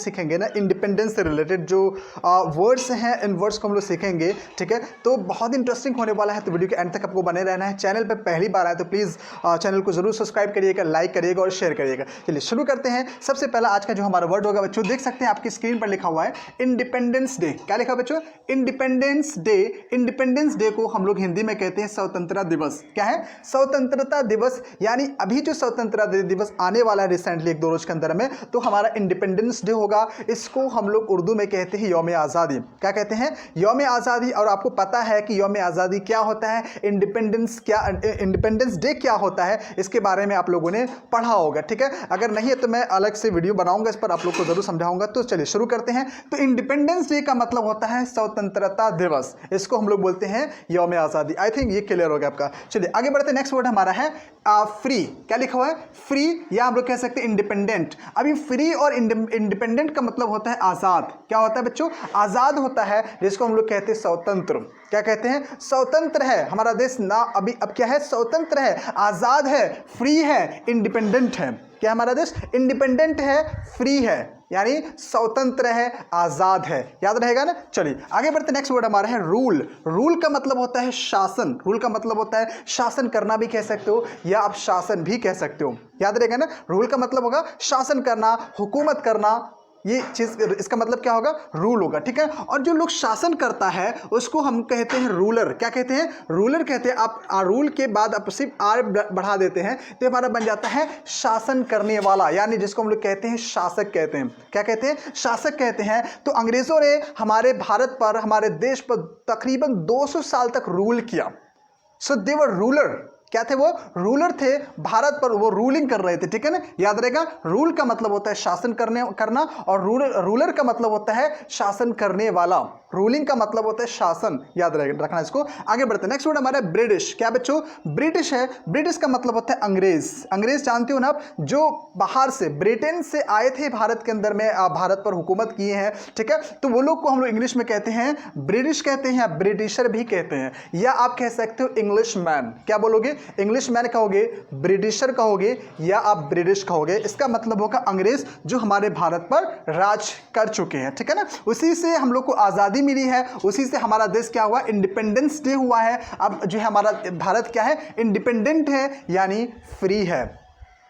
सीखेंगे ना इंडिपेंडेंस से रिलेटेड जो वर्ड्स हैं, इन वर्ड्स को हम लोग सीखेंगे। ठीक है, तो बहुत इंटरेस्टिंग होने वाला है, तो वीडियो के एंड तक आपको बने रहना है। चैनल पे पहली बार आए तो प्लीज़ चैनल को जरूर सब्सक्राइब करिएगा, लाइक करिएगा और शेयर करिएगा। चलिए शुरू करते हैं। सबसे पहला आज का जो हमारा वर्ड होगा बच्चों, देख सकते हैं आपकी स्क्रीन पर लिखा हुआ है इंडिपेंडेंस डे। क्या लिखा बच्चों? Independence day. इंडिपेंडेंस डे को हम लोग हिंदी में कहते हैं स्वतंत्रता दिवस। क्या है? स्वतंत्रता दिवस। यानी अभी जो स्वतंत्रता दिवस आने वाला है रिसेंटली 1-2 रोज के अंदर में, तो हमारा इंडिपेंडेंस डे होगा। इसको हम लोग उर्दू में कहते हैं यौम आज़ादी। क्या कहते हैं? यौम आज़ादी। और आपको पता है कि यौम आज़ादी क्या होता है, इंडिपेंडेंस डे क्या होता है, इसके बारे में आप लोगों ने पढ़ा होगा। ठीक है, अगर नहीं है तो मैं अलग से वीडियो बनाऊंगा, इस पर आप लोग को जरूर समझाऊंगा। तो चलिए शुरू करते हैं। तो इंडिपेंडेंस डे का मतलब होता है स्वतंत्रता दिवस, इसको हम लोग बोलते हैं यौम आज़ादी। आई थिंक ये क्लियर हो गया आपका। चलिए आगे बढ़ते हैं। नेक्स्ट वर्ड हमारा है फ्री। क्या लिखा हुआ है? फ्री, या हम लोग कह सकते हैं इंडिपेंडेंट। अभी फ्री और इंडिपेंडेंट का मतलब होता है आज़ाद। क्या होता है बच्चों? आज़ाद होता है, जिसको हम लोग कहते हैं स्वतंत्र। क्या कहते हैं? स्वतंत्र है हमारा देश ना। अभी अब क्या है? स्वतंत्र है, आज़ाद है, फ्री है, इंडिपेंडेंट है। क्या हमारा देश? इंडिपेंडेंट है, फ्री है, यानी स्वतंत्र है, आज़ाद है। याद रहेगा ना? चलिए आगे बढ़ते। नेक्स्ट वर्ड हमारा है रूल। रूल का मतलब होता है शासन। रूल का मतलब होता है शासन करना भी कह सकते हो, या आप शासन भी कह सकते हो। याद रहेगा ना? रूल का मतलब होगा शासन करना, हुकूमत करना। ये चीज़, इसका मतलब क्या होगा? रूल होगा। ठीक है, और जो लोग शासन करता है उसको हम कहते हैं रूलर। क्या कहते हैं? रूलर कहते हैं। आप रूल के बाद आप सिर्फ आर बढ़ा देते हैं तो हमारा बन जाता है शासन करने वाला, यानी जिसको हम लोग कहते हैं शासक कहते हैं। क्या कहते हैं? शासक कहते हैं। तो अंग्रेज़ों ने हमारे भारत पर, हमारे देश पर तकरीबन 200 साल तक रूल किया। सो दे वर रूलर। क्या थे वो? रूलर थे भारत पर, वो रूलिंग कर रहे थे। ठीक है ना? याद रहेगा, रूल का मतलब होता है शासन करना, और रूलर का मतलब होता है शासन करने वाला। रूलिंग का मतलब होता है शासन। याद रखना इसको। आगे बढ़ते हैं। नेक्स्ट वर्ड हमारा ब्रिटिश। क्या बच्चों? ब्रिटिश है। ब्रिटिश का मतलब होता है अंग्रेज। अंग्रेज जानते हो ना आप, जो बाहर से ब्रिटेन से आए थे भारत के अंदर में, भारत पर हुकूमत किए हैं। ठीक है, तो वो लोग को हम लोग इंग्लिश में कहते हैं ब्रिटिश कहते हैं, या ब्रिटिशर भी कहते हैं, या आप कह सकते हो इंग्लिश मैन। क्या बोलोगे? इंग्लिश मैन कहोगे, ब्रिटिशर कहोगे, या आप ब्रिटिश कहोगे। इसका मतलब होगा अंग्रेज जो हमारे भारत पर राज कर चुके हैं। ठीक है ना? उसी से हम लोग को आज़ादी मिली है, उसी से हमारा देश क्या हुआ? इंडिपेंडेंस डे हुआ है। अब जो है हमारा भारत क्या है? इंडिपेंडेंट है, यानी फ्री है,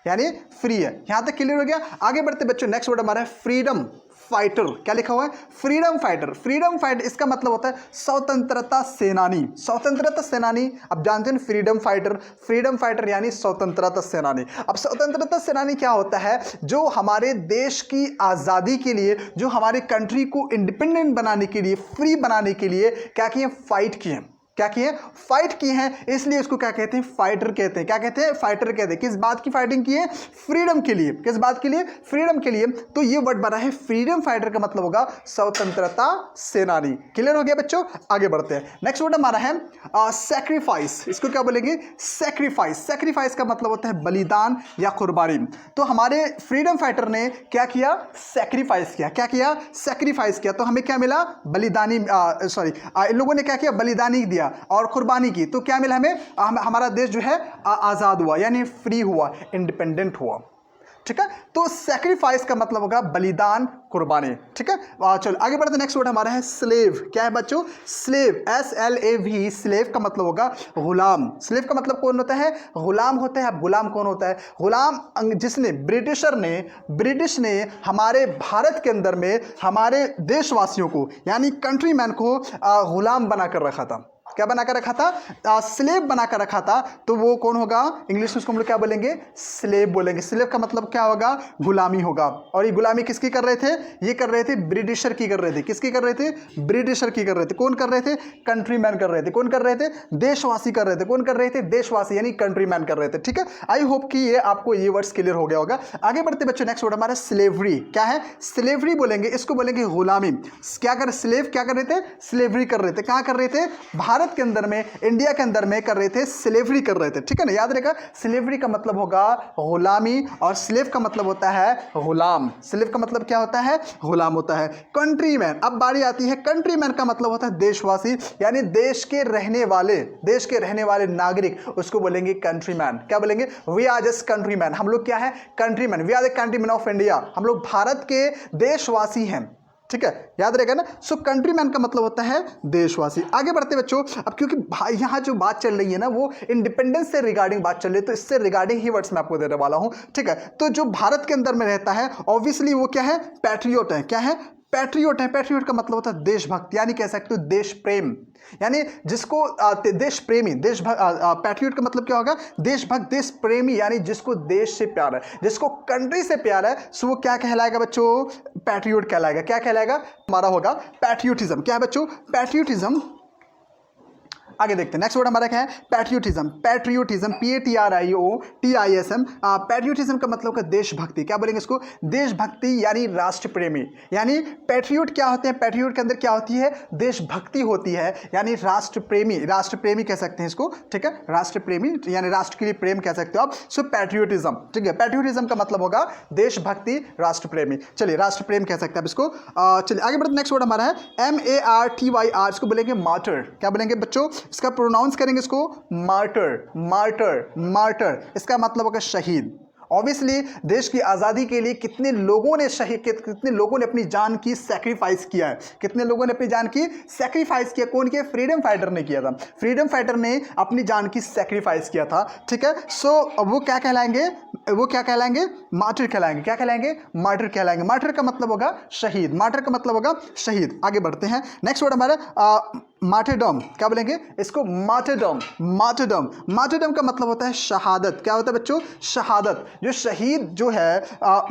यानी फ्री है। यहां तक क्लियर हो गया? आगे बढ़ते बच्चों। नेक्स्ट वर्ड हमारा है फ्रीडम फाइटर। क्या लिखा हुआ है? Freedom fighter. फ्रीडम फाइटर इसका मतलब होता है स्वतंत्रता सेनानी। स्वतंत्रता सेनानी, अब जानते हैं फ्रीडम फाइटर। फ्रीडम फाइटर यानी स्वतंत्रता सेनानी। अब स्वतंत्रता सेनानी क्या होता है? जो हमारे देश की आज़ादी के लिए, जो हमारे कंट्री को इंडिपेंडेंट बनाने के लिए, फ्री बनाने के लिए क्या किए? फाइट किए। क्या किए? फाइट की हैं, इसलिए इसको क्या कहते हैं? फाइटर कहते हैं। क्या कहते हैं? फाइटर कहते हैं। किस बात की फाइटिंग की है? फ्रीडम के लिए। किस बात के लिए? फ्रीडम के लिए। तो ये वर्ड बना है फ्रीडम फाइटर, का मतलब होगा स्वतंत्रता सेनानी। क्लियर हो गया बच्चों? आगे बढ़ते हैं। नेक्स्ट वर्ड हमारा है सैक्रिफाइस। इसको क्या बोलेंगे? सैक्रिफाइस। सैक्रिफाइस का मतलब होता है बलिदान या कुर्बानी। तो हमारे फ्रीडम फाइटर ने क्या किया? सैक्रिफाइस किया। क्या किया? सैक्रिफाइस किया। तो हमें क्या मिला? बलिदानी, इन लोगों ने क्या किया? बलिदानी दिया और कुर्बानी की। तो क्या मिला हमें? हमारा देश जो है आज़ाद हुआ, यानी फ्री हुआ, इंडिपेंडेंट हुआ। ठीक है, तो सैक्रिफाइस का मतलब होगा बलिदान, कुर्बानी। ठीक है, चलो आगे बढ़ते। नेक्स्ट वर्ड हमारा है स्लेव। क्या है बच्चों? Slave, SLAV। स्लेव का मतलब होगा गुलाम। स्लेव का मतलब कौन होता है? गुलाम होता है। अब गुलाम कौन होता है? गुलाम जिसने, ब्रिटिश ने हमारे भारत के अंदर में हमारे देशवासियों को, यानी कंट्रीमैन को गुलाम बना कर रखा था। क्या बना कर रखा था? स्लेव बना कर रखा था। तो वो कौन होगा? इंग्लिश में उसको हम लोग क्या बोलेंगे? स्लेव बोलेंगे। स्लेव का मतलब क्या होगा? गुलामी होगा। और ये गुलामी किसकी कर रहे थे? ये कर रहे थे ब्रिटिशर की कर रहे थे। किसकी कर रहे थे? ब्रिटिशर की कर रहे थे। कौन कर रहे थे? कंट्रीमैन कर रहे थे। कौन कर रहे थे? देशवासी कर रहे थे। कौन कर रहे थे? देशवासी, यानी कंट्रीमैन कर रहे थे। ठीक है, आई होप कि ये आपको ये वर्ड्स क्लियर हो गया होगा। आगे बढ़ते बच्चों। नेक्स्ट वर्ड हमारा स्लेवरी। क्या है? स्लेवरी बोलेंगे, इसको बोलेंगे गुलामी। क्या कर, स्लेव क्या कर रहे थे? स्लेवरी कर रहे थे। कहाँ कर रहे थे? भारत भारत के अंदर में, इंडिया के अंदर में कर रहे थे, स्लेवरी कर रहे थे, ठीक है ना, याद रहेगा। स्लेवरी का मतलब होगा गुलामी और स्लेव का मतलब होता है गुलाम। स्लेव का मतलब क्या होता है? गुलाम होता है। कंट्रीमैन, अब बारी आती है, कंट्रीमैन का मतलब होता है देशवासी, यानी देश के रहने वाले नागरिक, उसको बोलेंगे कंट्रीमैन। क्या बोलेंगे? वी आर जस्ट कंट्रीमैन, हम लोग क्या है? Countryman, we are the countryman of India, हम लोग भारत के देशवासी हैं, ठीक है, याद रहेगा ना। सो कंट्रीमैन का मतलब होता है देशवासी। आगे बढ़ते बच्चों, अब क्योंकि यहाँ जो बात चल रही है ना वो इंडिपेंडेंस से रिगार्डिंग बात चल रही है, तो इससे रिगार्डिंग ही वर्ड्स मैं आपको देने वाला हूँ, ठीक है। तो जो भारत के अंदर में रहता है ऑब्वियसली वो क्या है? पैट्रियोट है। क्या है? पैट्रियोट है। पैट्रियोट का मतलब होता है देशभक्त, यानी कह सकते हो देश प्रेम, यानी जिसको देश प्रेमी, पैट्रियोट का मतलब क्या होगा? देशभक्त, देश प्रेमी, यानी जिसको देश से प्यार है, जिसको कंट्री से प्यार है, सो वो क्या कहलाएगा बच्चों? पैट्रियोट कहलाएगा। क्या कहलाएगा? हमारा होगा पैट्रियोटिज्म। क्या है बच्चों? पैट्रियोटिज्म। आगे देखते हैं, नेक्स्ट वर्ड हमारा क्या है? पैट्रियोटिज्म। Patriotism, PATRIOTISM। पैट्रियोटिज्म का मतलब है देशभक्ति। क्या बोलेंगे इसको? देशभक्ति, यानी राष्ट्र प्रेमी। यानी पैट्रियोट क्या होते हैं? पैट्रियोट के अंदर क्या होती है? देशभक्ति होती है, यानी राष्ट्र प्रेमी। राष्ट्र प्रेमी कह सकते हैं इसको, ठीक है, राष्ट्र प्रेमी यानी राष्ट्र के लिए प्रेम कह सकते हो आप। सो पैट्रियोटिज्म, ठीक है, पैट्रियोटिज्म का मतलब होगा देशभक्ति, राष्ट्र प्रेमी। चलिए, राष्ट्र प्रेम कह सकते हैं आप इसको। चलिए आगे बढ़ते, नेक्स्ट वर्ड हमारा है MARTYR, इसको बोलेंगे मार्टर। क्या बोलेंगे बच्चों? इसका प्रोनाउंस करेंगे इसको मार्टर, मार्टर, मार्टर। इसका मतलब होगा शहीद। ऑब्वियसली देश की आज़ादी के लिए कितने लोगों ने कितने लोगों ने अपनी जान की सैक्रिफाइस किया है, कितने लोगों ने अपनी जान की सैक्रिफाइस किया। कौन किया? फ्रीडम फाइटर ने किया था। फ्रीडम फाइटर ने अपनी जान की सैक्रिफाइस किया था, ठीक है। सो वो क्या कहलाएंगे? वो क्या कहलाएंगे? मार्टर कहलाएंगे। क्या कहलाएंगे? मार्टर कहलाएंगे। मार्टर का मतलब होगा शहीद। मार्टर का मतलब होगा शहीद। आगे बढ़ते हैं, नेक्स्ट वर्ड हमारा मार्टरडम। क्या बोलेंगे इसको? Martyrdom, martyrdom. मार्टरडम का मतलब होता है शहादत। क्या होता है बच्चों? शहादत। जो शहीद जो है,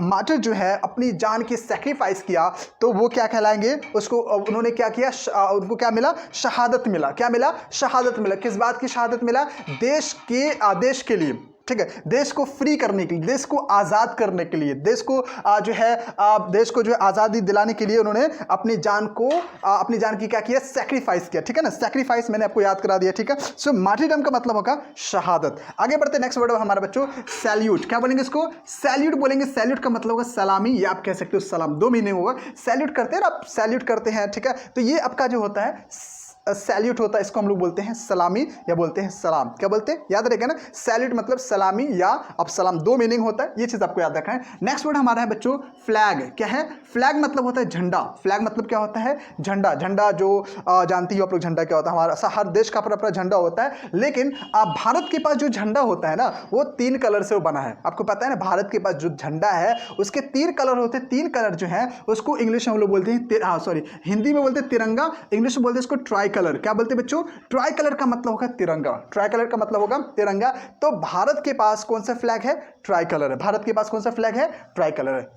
मार्टर जो है, अपनी जान की सेक्रीफाइस किया, तो वो क्या कहलाएंगे? उसको उन्होंने क्या किया? उनको क्या मिला? शहादत मिला। क्या मिला? शहादत मिला। किस बात की शहादत मिला? देश के आदेश के लिए, ठीक है, देश को फ्री करने के लिए, देश को आज़ाद करने के लिए, देश को देश को जो है आज़ादी दिलाने के लिए उन्होंने अपनी जान की क्या किया? सैक्रिफाइस किया, ठीक है ना। सैक्रिफाइस मैंने आपको याद करा दिया, ठीक है। सो मार्टिरडम का मतलब होगा शहादत। आगे बढ़ते, नेक्स्ट वर्ड हमारे बच्चों सैल्यूट। क्या बोलेंगे इसको? सैल्यूट बोलेंगे। सैल्यूट का मतलब होगा सलामी, या आप कह सकते हो सलाम। दो मीनिंग होगा। सैल्यूट करते हैं ना आप, सैल्यूट करते हैं, ठीक है। तो ये आपका जो होता है सैल्यूट होता है, इसको हम लोग बोलते हैं सलामी या बोलते हैं सलाम। क्या बोलते हैं? याद रखेगा ना, सैल्यूट मतलब सलामी या अब सलाम, दो मीनिंग होता है, ये चीज आपको याद रखना है। नेक्स्ट वर्ड हमारा है बच्चों फ्लैग। क्या है? फ्लैग मतलब होता है झंडा। फ्लैग मतलब क्या होता है? झंडा। झंडा जो जानती हो आप लोग, झंडा क्या होता है? हमारा हर देश का अपना अपना झंडा होता है, लेकिन भारत के पास जो झंडा होता है ना, वो 3 कलर से वो बना है। आपको पता है ना, भारत के पास जो झंडा है उसके 3 कलर होते हैं। 3 कलर जो है उसको इंग्लिश में हम लोग बोलते हैं, हिंदी में बोलते हैं तिरंगा, इंग्लिश में बोलते हैं इसको ट्राई कलर। क्या बोलते हैं बच्चों? ट्राई कलर का मतलब होगा तिरंगा। ट्राई कलर का मतलब होगा तिरंगा। तो भारत के पास कौन सा फ्लैग है? ट्राई कलर है। भारत के पास कौन सा फ्लैग है? ट्राई कलर है।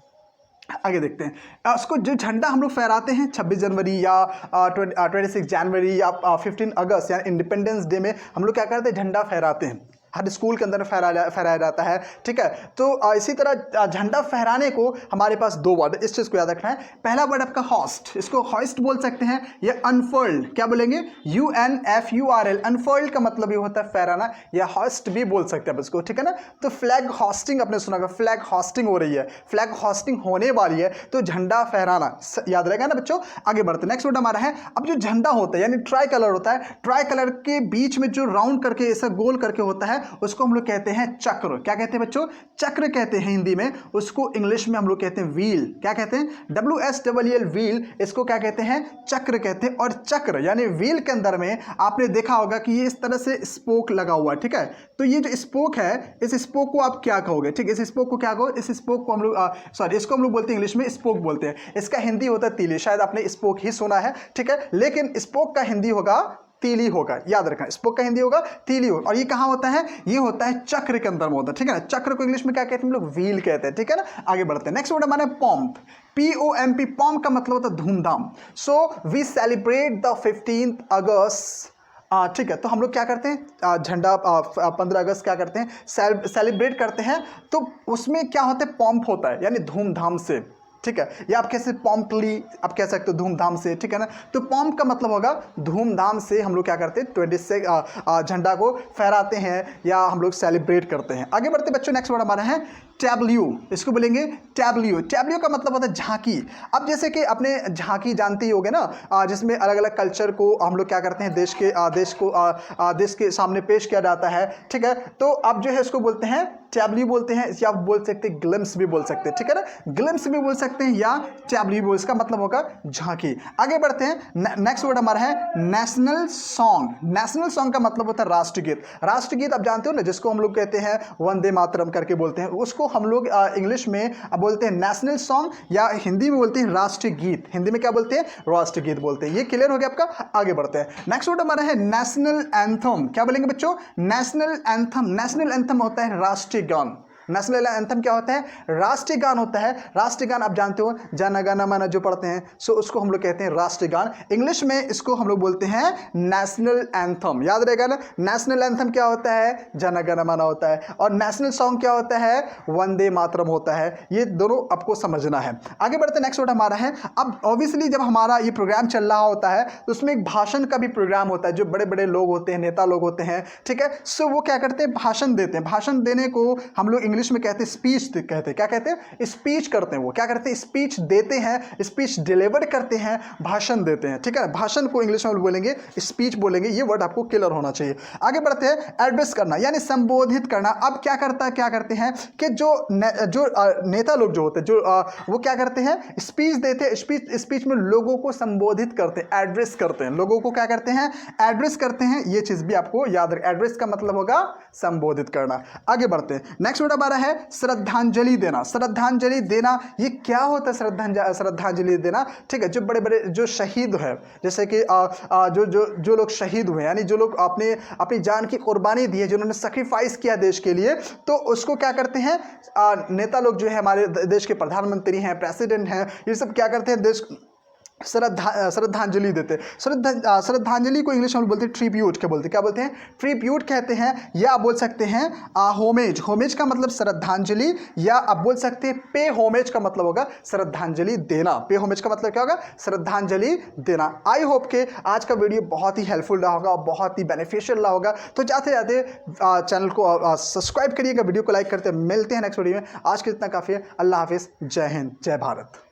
आगे देखते हैं, उसको जो झंडा हम लोग फहराते हैं 26 जनवरी या 26 जनवरी या 15 अगस्त या इंडिपेंडेंस डे में हम लोग क्या करते हैं? झंडा फहराते हैं। हर स्कूल के अंदर फहराया जाता है, ठीक है। तो इसी तरह झंडा फहराने को हमारे पास 2 वर्ड, इस चीज़ को याद रखना है। पहला वर्ड आपका हॉस्ट, इसको हॉस्ट बोल सकते हैं, या अनफर्ल्ड। क्या बोलेंगे? UNFURL। अनफर्ल्ड का मतलब ये होता है फहराना, या हॉस्ट भी बोल सकते हैं इसको, ठीक है ना। तो फ्लैग हॉस्टिंग आपने सुना होगा, फ्लैग हॉस्टिंग हो रही है, फ्लैग हॉस्टिंग होने वाली है, तो झंडा फहराना याद रहेगा ना बच्चों। आगे बढ़ते, नेक्स्ट वर्ड हमारा है, अब जो झंडा होता है यानी ट्राई कलर होता है, ट्राई कलर के बीच में जो राउंड करके ऐसा गोल करके होता है उसको हम लोग कहते हैं चक्र। क्या कहते हैं बच्चों? चक्र कहते हैं हिंदी में। उसको इंग्लिश में हम लोग कहते हैं व्हील। क्या कहते हैं? WSEEL, wheel. इसको क्या कहते हैं? चक्र कहते हैं। और चक्र यानी व्हील के अंदर में आपने देखा होगा कि ये इस तरह से स्पोक लगा हुआ है, ठीक है। तो ये जो स्पोक है, इस स्पोक को आप क्या कहोगे? ठीक है, इस स्पोक को क्या कहो? इस स्पोक को हम लोग इसको हम लोग बोलते हैं, इंग्लिश में स्पोक बोलते हैं। इसका हिंदी होता है तीली। शायद आपने स्पोक ही सुना है, ठीक है, लेकिन स्पोक का हिंदी होगा तीली होगा। याद रखना, स्पोक का हिंदी होगा तीली होगा। और ये कहाँ होता है? ये होता है चक्र के अंदर में होता है, ठीक है ना। चक्र को इंग्लिश में क्या कहते हैं हम लोग? व्हील कहते हैं, ठीक है ना। आगे बढ़ते हैं, नेक्स्ट वर्ड हमारा पॉम्प। POMP। पॉम्प का मतलब होता है धूमधाम। सो वी सेलिब्रेट द 15 अगस्त, ठीक है। तो हम लोग क्या करते हैं? झंडा 15 अगस्त क्या करते हैं? सेलिब्रेट करते हैं। तो उसमें क्या होता है? पॉम्प होता है, यानी धूमधाम से, ठीक है, या आप कैसे पॉम्पली आप कह सकते हो धूमधाम से, ठीक है ना। तो पॉम्प का मतलब होगा धूमधाम से हम लोग क्या करते हैं 26 झंडा को फहराते हैं या हम लोग सेलिब्रेट करते हैं। आगे बढ़ते बच्चों, नेक्स्ट वर्ड हमारा है टैब्ल्यू। इसको बोलेंगे टैब्ल्यू। टैब्ल्यू का मतलब होता है झांकी। अब जैसे कि अपने झांकी जानते ही होगे ना, जिसमें अलग अलग कल्चर को हम लोग क्या करते हैं देश के सामने पेश किया जाता है, ठीक है। तो अब जो है इसको बोलते हैं टैब्ल्यू बोलते हैं, या आप बोल सकते हैं ग्लिम्स भी बोल सकते हैं, ठीक है ना। ग्लिम्स भी बोल सकते हैं या टैब्ल्यू भी, इसका मतलब होगा झांकी। आगे बढ़ते हैं, नेक्स्ट वर्ड हमारा है नेशनल सॉन्ग। नेशनल सॉन्ग का मतलब होता है राष्ट्रगीत। राष्ट्रगीत आप जानते हो ना, जिसको हम लोग कहते हैं वंदे मातरम करके बोलते हैं, उसको हम लोग इंग्लिश में बोलते हैं नेशनल सॉन्ग, या हिंदी में बोलते हैं राष्ट्रीय गीत। हिंदी में क्या बोलते हैं? राष्ट्रीय गीत बोलते हैं। ये क्लियर हो गया आपका। आगे बढ़ते हैं, नेक्स्ट वर्ड हमारा है नेशनल एंथम। क्या बोलेंगे बच्चों? National anthem. नेशनल एंथम होता है राष्ट्रीय गान। नेशनल एंथम क्या होता है? राष्ट्रीय गान होता है। राष्ट्रीय गान आप जानते हो, जन गण मन जो पढ़ते हैं, सो उसको हम लोग कहते हैं राष्ट्रीय गान। इंग्लिश में इसको हम लोग बोलते हैं नेशनल एंथम। याद रहेगा ना, नेशनल एंथम क्या होता है? जन गण मन होता है, और नेशनल सॉन्ग क्या होता है? वंदे मातरम होता है। ये दोनों आपको समझना है। आगे बढ़ते नेक्स्ट वर्ड हमारा है, अब ऑब्वियसली जब हमारा ये प्रोग्राम चल रहा होता है तो उसमें एक भाषण का भी प्रोग्राम होता है। जो बड़े बड़े लोग होते हैं, नेता लोग होते हैं, ठीक है, सो वो क्या करते हैं? भाषण देते हैं। भाषण देने को हम लोग इंग्लिश में कहते हैं स्पीच कहते हैं। क्या कहते हैं? स्पीच करते हैं। वो क्या करते हैं? स्पीच देते हैं, स्पीच डिलीवर करते हैं, भाषण देते हैं, ठीक है। भाषण को इंग्लिश में बोलेंगे स्पीच बोलेंगे। ये वर्ड आपको क्लियर होना चाहिए। आगे बढ़ते हैं, एड्रेस करना यानी संबोधित करना। अब क्या करते हैं कि जो नेता लोग जो होते हैं, वो क्या करते हैं? स्पीच देते हैं। स्पीच में लोगों को संबोधित करते हैं, एड्रेस करते हैं। लोगों को क्या करते हैं? एड्रेस करते हैं। ये चीज भी आपको याद रखें। एड्रेस का मतलब होगा संबोधित करना। आगे बढ़ते हैं, नेक्स्ट वर्ड हमारा है श्रद्धांजलि देना। श्रद्धांजलि देना ये क्या होता है? श्रद्धांजलि देना, ठीक है। जो बड़े बड़े जो शहीद है, जैसे कि जो लोग शहीद हुए, यानी जो लोग अपनी जान की कुर्बानी दी है, जिन्होंने सेक्रीफाइस किया देश के लिए, तो उसको क्या करते हैं? नेता लोग जो है, हमारे देश के प्रधानमंत्री हैं, प्रेसिडेंट हैं, ये सब क्या करते हैं? देश श्रद्धांजलि देते हैं। श्रद्धांजलि को इंग्लिश में बोलते हैं ट्रिब्यूट। क्या बोलते हैं? क्या बोलते हैं? ट्रिब्यूट कहते हैं, या आप बोल सकते हैं होमेज। होमेज का मतलब श्रद्धांजलि, या आप बोल सकते हैं पे होमेज का मतलब होगा श्रद्धांजलि देना। पे होमेज का मतलब क्या होगा? श्रद्धांजलि देना। आई होप के आज का वीडियो बहुत ही हेल्पफुल रहा होगा, बहुत ही बेनिफिशियल रहा होगा। तो जाते जाते चैनल को सब्सक्राइब करिएगा, वीडियो को लाइक करते। मिलते हैं नेक्स्ट वीडियो में। आज के इतना काफ़ी है। अल्लाह हाफिज़। जय हिंद, जय भारत।